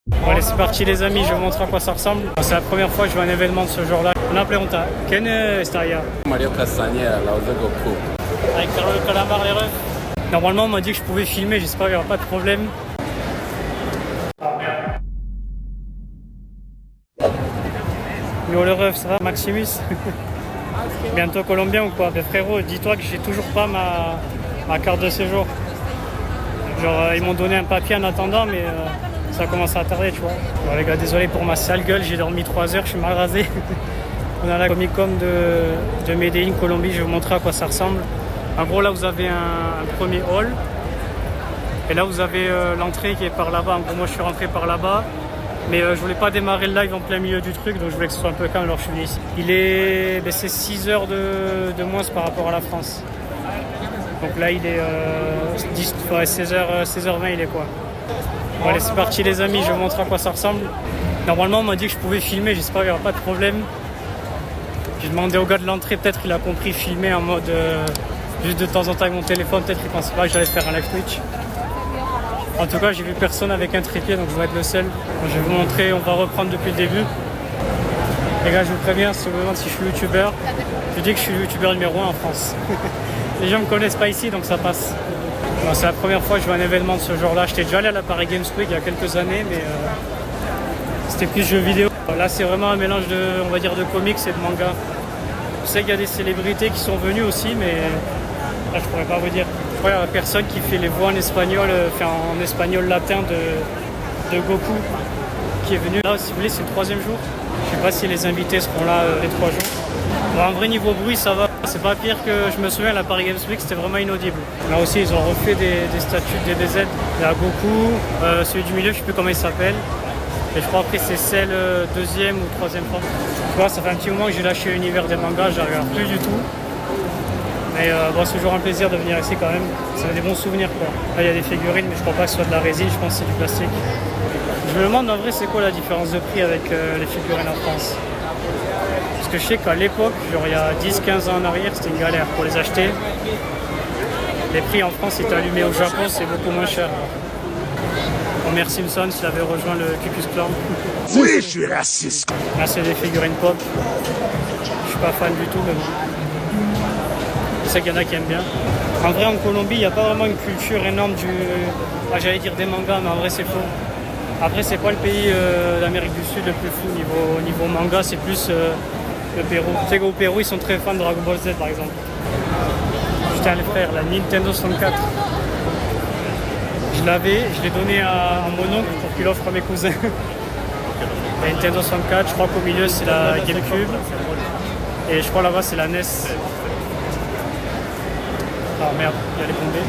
Bon, allez, c'est parti les amis, je vous montre à quoi ça ressemble. C'est la première fois que je vois un événement de ce genre-là. Una pregunta, ¿quién está allá? Mario Castañeda, la voz de Goku. Avec Carlo le calamar, les refs. Normalement, on m'a dit que je pouvais filmer, j'espère qu'il n'y aura pas de problème. Yo le ref, ça va Maximus? Bientôt colombien ou quoi? Ben frérot, dis-toi que j'ai toujours pas ma carte de séjour. Genre ils m'ont donné un papier en attendant mais ça commence à tarder tu vois. Bon les gars, désolé pour ma sale gueule, j'ai dormi 3 heures, je suis mal rasé. On est à la Comic Con de Medellín, Colombie, je vais vous montrer à quoi ça ressemble. En gros là vous avez un premier hall. Et là vous avez l'entrée qui est par là-bas. En gros moi je suis rentré par là-bas. Mais je voulais pas démarrer le live en plein milieu du truc, donc je voulais que ce soit un peu calme, alors je suis venu ici. C'est 6 heures de moins par rapport à la France. Donc là il est 16h20 il est quoi. Bon allez c'est parti les amis, je vous montre à quoi ça ressemble. Normalement on m'a dit que je pouvais filmer, j'espère qu'il n'y aura pas de problème. J'ai demandé au gars de l'entrée, peut-être qu'il a compris filmer en mode juste de temps en temps avec mon téléphone, peut-être qu'il pensait pas que j'allais faire un live Twitch. En tout cas, j'ai vu personne avec un trépied, donc je vais être le seul. Je vais vous montrer, on va reprendre depuis le début. Les gars, je vous préviens, si vous me demandez si je suis youtubeur, je dis que je suis le youtubeur numéro 1 en France. Les gens ne me connaissent pas ici, donc ça passe. Bon, c'est la première fois que je vois un événement de ce genre-là. J'étais déjà allé à la Paris Games Week il y a quelques années, mais c'était plus jeux vidéo. Là, c'est vraiment un mélange on va dire, de comics et de manga. Je sais qu'il y a des célébrités qui sont venues aussi, mais là, je pourrais pas vous dire. Il y a personne qui fait les voix en espagnol, en espagnol latin de Goku qui est venu. Là, si vous voulez, c'est le 3e jour. Je sais pas si les invités seront là les 3 jours. Bon, en vrai, niveau bruit, ça va. C'est pas pire que je me souviens, la Paris Games Week, c'était vraiment inaudible. Là aussi, ils ont refait des statues de DBZ. Il y a Goku, celui du milieu, je sais plus comment il s'appelle. Et je crois après, c'est celle 2e ou 3e forme. Tu vois, ça fait un petit moment que j'ai lâché l'univers des mangas, je ne regarde plus du tout. Mais bon, c'est toujours un plaisir de venir ici quand même. Ça fait des bons souvenirs quoi. Là il y a des figurines mais je crois pas que ce soit de la résine, je pense que c'est du plastique. Je me demande en vrai c'est quoi la différence de prix avec les figurines en France. Parce que je sais qu'à l'époque, genre il y a 10-15 ans en arrière, c'était une galère pour les acheter. Les prix en France étaient allumés, au Japon c'est beaucoup moins cher. Homer Simpson s'il avait rejoint le Ku Klux Klan. Oui, je suis raciste. Là c'est des figurines pop. Je suis pas fan du tout mais bon. Je sais qu'il y en a qui aiment bien. En vrai, en Colombie, il n'y a pas vraiment une culture énorme j'allais dire des mangas, mais en vrai, c'est faux. Après, c'est pas le pays d'Amérique du Sud le plus fou niveau manga, c'est plus le Pérou. Tu sais qu'au Pérou, ils sont très fans de Dragon Ball Z, par exemple. J'étais allé faire la Nintendo 64. Je l'ai donné à mon oncle pour qu'il offre à mes cousins. La Nintendo 64, je crois qu'au milieu, c'est la GameCube. Et je crois là-bas, c'est la NES. Ah merde, il y a les bombés.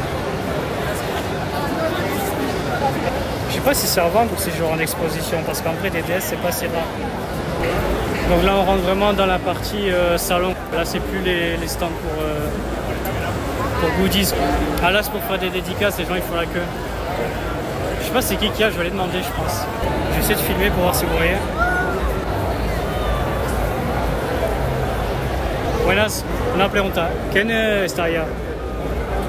Je sais pas si c'est à vendre ou c'est genre en exposition, parce qu'en vrai des DS c'est pas si rare. Donc là on rentre vraiment dans la partie salon. Là c'est plus les stands pour goodies. Ah là c'est pour faire des dédicaces, les gens ils font la queue. Je sais pas c'est qui y a, je vais aller demander je pense. Je vais essayer de filmer pour voir si vous voyez. Buenas, una pregunta. ¿Quién está allá?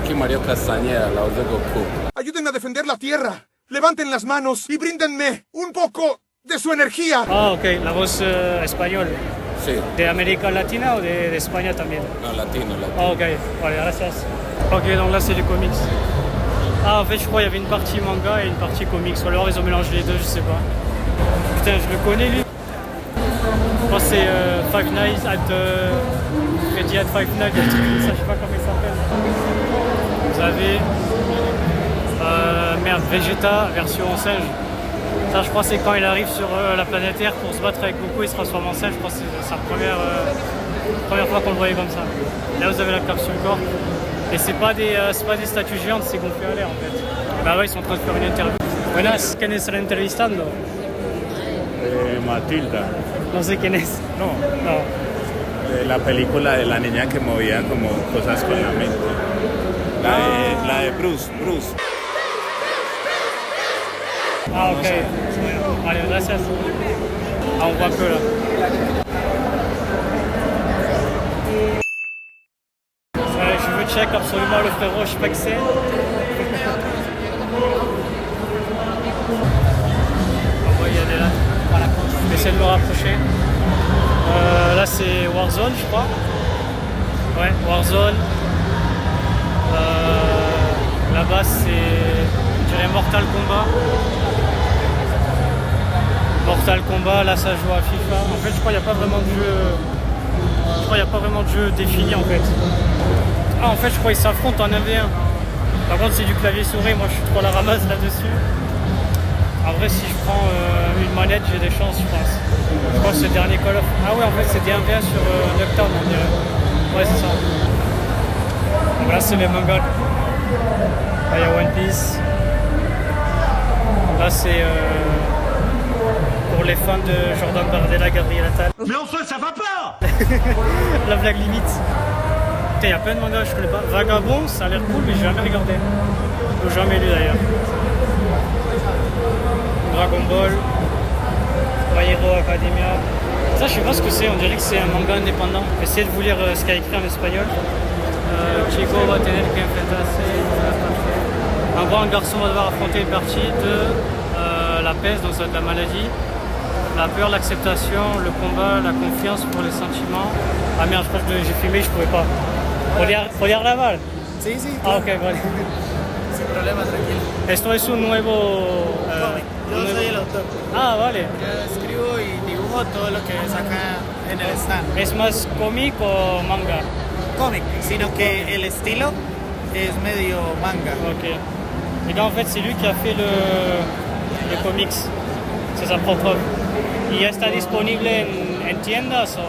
Aquí Mario Castañeda, la voz de Goku. Ayúdenme a defender la tierra. Levanten las manos y bríndenme un poco de su energía. Ah, ok, la voz español. Sí. ¿De América Latina o de España también? No, latino. Ah, ok, vale, gracias. Ok, donc là c'est les comics. Ah, en fait, je crois qu'il y avait une partie manga et une partie comics. Ou alors ils ont mélangé les deux, je sais pas. Putain, je le connais lui. Je pense que c'est Five Nights at Freddy at Five Nights, ça, je sais pas comment il s'appelle. Vous avez Vegeta version singe. Ça je crois c'est quand il arrive sur la planète Terre pour se battre avec Goku, il se transforme en singe. Je crois que c'est sa première fois qu'on le voyait comme ça. Là vous avez la capsule corps. Et c'est pas des statues géantes, c'est gonflé à l'air en fait. Bah ouais, ils sont en train de faire une interview. Buenas, ¿quién es el entrevistando? Matilda. No sé quién es. No, No. la película de la niña que movía como cosas con la mente. La de Bruce. Ah ok. Allez, gracias. Ah, on voit que là. Je veux check absolument le frérot, je sais pas que c'est. Vous Warzone, je crois. Ouais, Warzone. Là-bas, c'est, je dirais, Mortal Kombat. Mortal Kombat, là, ça joue à FIFA. En fait, je crois qu'il n'y a pas vraiment de jeu. Je crois qu'il n'y a pas vraiment de jeu défini, en fait. Ah, en fait, je crois qu'ils s'affrontent en 1v1. Par contre, c'est du clavier souris. Moi, je suis trop la ramasse là-dessus. En vrai, si je prends une manette, j'ai des chances, je pense. Je crois que c'est le dernier Call of. Ah ouais, en fait, c'est des 1v1 sur Nocturne, on dirait. Ouais, c'est ça. Donc là, c'est les mangas. Là, il y a One Piece. Là, c'est pour les fans de Jordan Bardella, Gabriel Attal. Mais enfin, ça va pas! La blague limite. Putain, il y a plein de mangas, je connais pas. Vagabond, ça a l'air cool, mais j'ai jamais regardé. Ou jamais lu d'ailleurs. Dragon Ball, My Hero Academia. Ça, je sais pas ce que c'est, on dirait que c'est un manga indépendant. Essayez de vous lire ce qu'il y a écrit en espagnol. Chico va tener que enfrentarse. En gros, un garçon va devoir affronter une partie de la peste, donc ça va être la maladie, la peur, l'acceptation, le combat, la confiance pour les sentiments. Ah merde, je crois que j'ai filmé, je pouvais pas. ¿Podía grabar? Sí, sí, Ah, ok, vale. sin problema, tranquilo. Esto es un nuevo... Cómic. Yo soy el autor. Ah, vale. Yo escribo y dibujo todo lo que saca en el stand. ¿Es más cómic o manga? Cómic, sino que el estilo es medio manga. Ok. Et là, en fait, c'est lui qui a fait le comics. C'est sa propre œuvre. ¿Y ya está disponible en tiendas o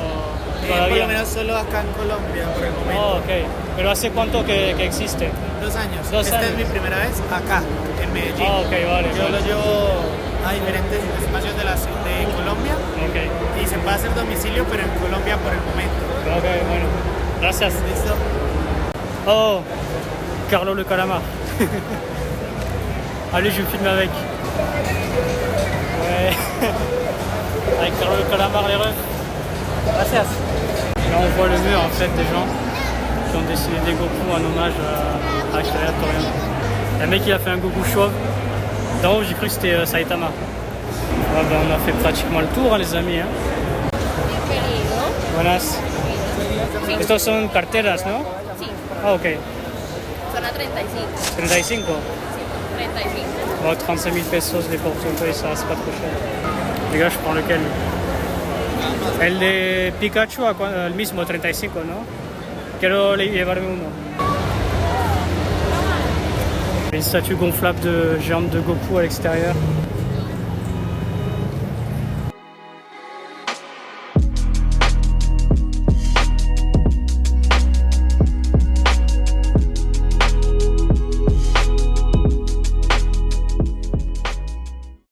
Por todavía? lo menos solo acá en Colombia por el momento. Oh, ok. ¿Pero hace cuánto que existe? 2 años. Dos Esta años. es mi primera vez acá, en Medellín. Ah, ok, vale. Yo lo llevo a diferentes espacios de Colombia Ok. y se puede hacer domicilio, pero en Colombia por el momento. Ok, bueno. Gracias. ¿Listo? Oh, Carlo le calamar. Allez, je vais me filmer avec. Ouais. Avec Carlo le calamar, les refs. Gracias. Là, on voit le mur en fait des gens qui ont dessiné des Goku en hommage à Akira Toriyama. Il y a un mec qui a fait un Goku chauve. D'en haut, j'ai cru que c'était Saitama. Ouais, ben, on a fait pratiquement le tour, hein, les amis. Hein. Bienvenido. Buenas. Estos son carteras, ¿no? Sí, Ah, ok. son a 35. 35. Sí, 35. Bon, 35 000 pesos les portefeuilles, ça c'est pas trop cher. Les gars, je prends lequel? El de Pikachu, el mismo, 35, ¿no? Quiero llevarme uno. Une statue gonflable de géante de Goku à l'extérieur.